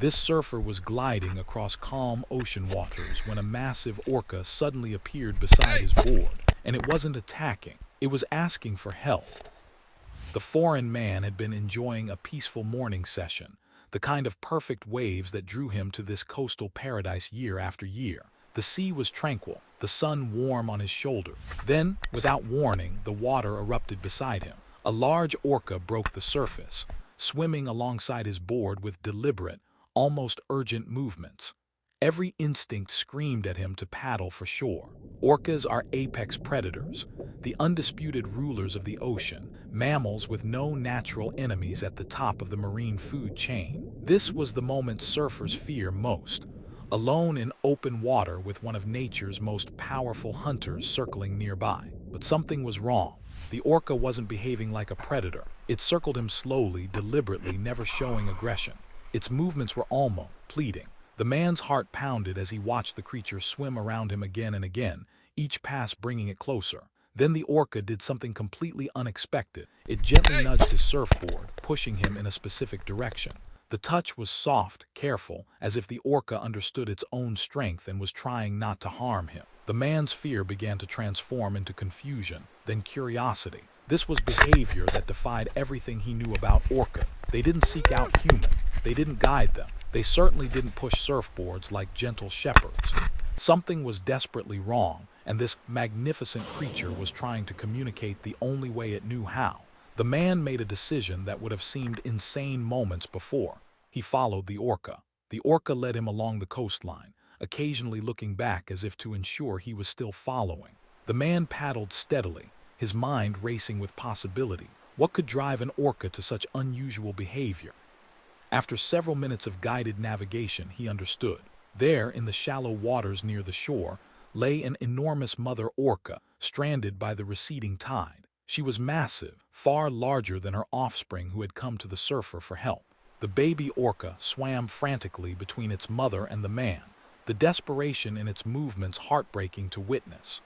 This surfer was gliding across calm ocean waters when a massive orca suddenly appeared beside his board, and it wasn't attacking, it was asking for help. The foreign man had been enjoying a peaceful morning session, the kind of perfect waves that drew him to this coastal paradise year after year. The sea was tranquil, the sun warm on his shoulder. Then, without warning, the water erupted beside him. A large orca broke the surface, swimming alongside his board with deliberate, almost urgent movements. Every instinct screamed at him to paddle for shore. Orcas are apex predators, the undisputed rulers of the ocean, mammals with no natural enemies at the top of the marine food chain. This was the moment surfers fear most. Alone in open water with one of nature's most powerful hunters circling nearby. But something was wrong. The orca wasn't behaving like a predator. It circled him slowly, deliberately, never showing aggression. Its movements were almost pleading. The man's heart pounded as he watched the creature swim around him again and again, each pass bringing it closer. Then the orca did something completely unexpected. It gently nudged his surfboard, pushing him in a specific direction. The touch was soft, careful, as if the orca understood its own strength and was trying not to harm him. The man's fear began to transform into confusion, then curiosity. This was behavior that defied everything he knew about orca. They didn't seek out humans. They didn't guide them. They certainly didn't push surfboards like gentle shepherds. Something was desperately wrong, and this magnificent creature was trying to communicate the only way it knew how. The man made a decision that would have seemed insane moments before. He followed the orca. The orca led him along the coastline, occasionally looking back as if to ensure he was still following. The man paddled steadily, his mind racing with possibility. What could drive an orca to such unusual behavior? After several minutes of guided navigation, he understood. There, in the shallow waters near the shore, lay an enormous mother orca, stranded by the receding tide. She was massive, far larger than her offspring who had come to the surfer for help. The baby orca swam frantically between its mother and the man, the desperation in its movements heartbreaking to witness.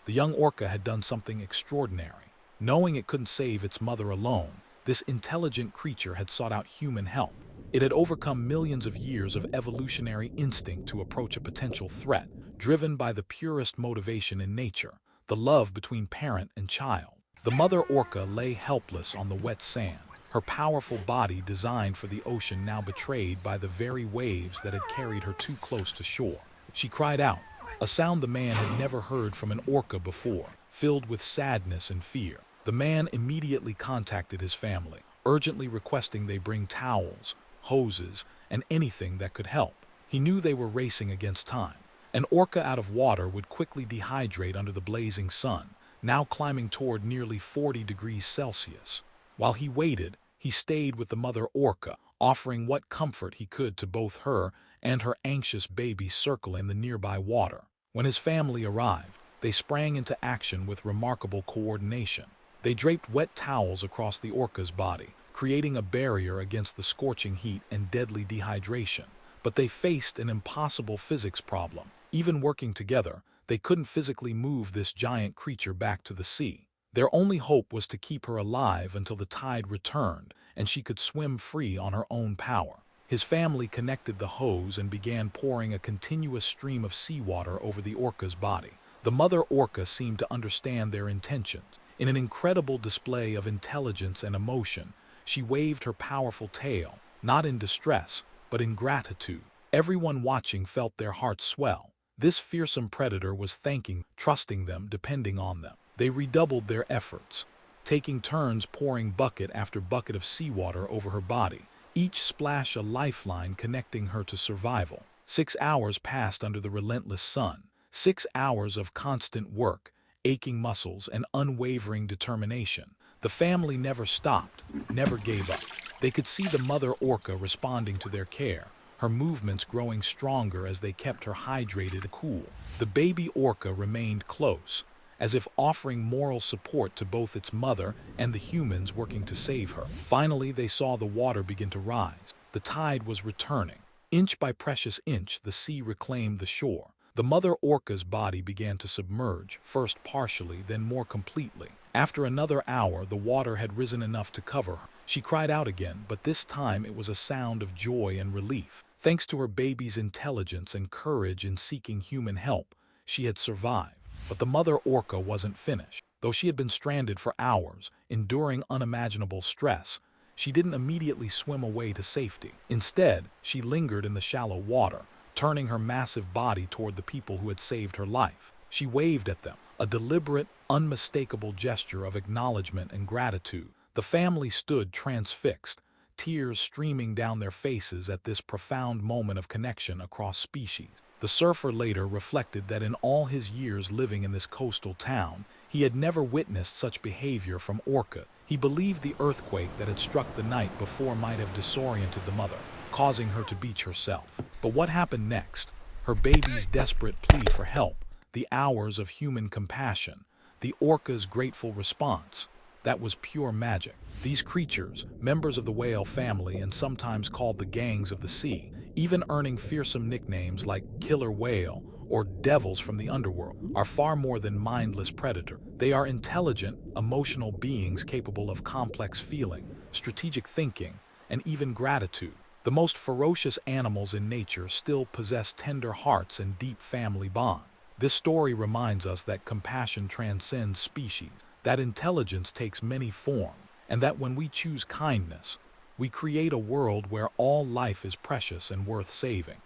The young orca had done something extraordinary. Knowing it couldn't save its mother alone, this intelligent creature had sought out human help. It had overcome millions of years of evolutionary instinct to approach a potential threat, driven by the purest motivation in nature, the love between parent and child. The mother orca lay helpless on the wet sand, her powerful body designed for the ocean now betrayed by the very waves that had carried her too close to shore. She cried out, a sound the man had never heard from an orca before, filled with sadness and fear. The man immediately contacted his family, urgently requesting they bring towels, hoses, and anything that could help. He knew they were racing against time. An orca out of water would quickly dehydrate under the blazing sun, now climbing toward nearly 40 degrees Celsius. While he waited, he stayed with the mother orca, offering what comfort he could to both her and her anxious baby circling the nearby water. When his family arrived, they sprang into action with remarkable coordination. They draped wet towels across the orca's body, creating a barrier against the scorching heat and deadly dehydration. But they faced an impossible physics problem. Even working together, they couldn't physically move this giant creature back to the sea. Their only hope was to keep her alive until the tide returned and she could swim free on her own power. His family connected the hose and began pouring a continuous stream of seawater over the orca's body. The mother orca seemed to understand their intentions. In an incredible display of intelligence and emotion, she waved her powerful tail, not in distress, but in gratitude. Everyone watching felt their hearts swell. This fearsome predator was thanking, trusting them, depending on them. They redoubled their efforts, taking turns pouring bucket after bucket of seawater over her body, each splash a lifeline connecting her to survival. 6 hours passed under the relentless sun. 6 hours of constant work, aching muscles, and unwavering determination. The family never stopped, never gave up. They could see the mother orca responding to their care, her movements growing stronger as they kept her hydrated and cool. The baby orca remained close, as if offering moral support to both its mother and the humans working to save her. Finally, they saw the water begin to rise. The tide was returning. Inch by precious inch, the sea reclaimed the shore. The mother orca's body began to submerge, first partially, then more completely. After another hour, the water had risen enough to cover her. She cried out again, but this time it was a sound of joy and relief. Thanks to her baby's intelligence and courage in seeking human help, she had survived. But the mother orca wasn't finished. Though she had been stranded for hours, enduring unimaginable stress, she didn't immediately swim away to safety. Instead, she lingered in the shallow water, turning her massive body toward the people who had saved her life. She waved at them, a deliberate, unmistakable gesture of acknowledgement and gratitude. The family stood transfixed, tears streaming down their faces at this profound moment of connection across species. The surfer later reflected that in all his years living in this coastal town, he had never witnessed such behavior from Orca. He believed the earthquake that had struck the night before might have disoriented the mother, causing her to beach herself. But what happened next? Her baby's desperate plea for help, the hours of human compassion, the orca's grateful response. That was pure magic. These creatures, members of the whale family and sometimes called the gangs of the sea, even earning fearsome nicknames like killer whale or devils from the underworld, are far more than mindless predators. They are intelligent, emotional beings capable of complex feeling, strategic thinking, and even gratitude. The most ferocious animals in nature still possess tender hearts and deep family bonds. This story reminds us that compassion transcends species, that intelligence takes many forms, and that when we choose kindness, we create a world where all life is precious and worth saving.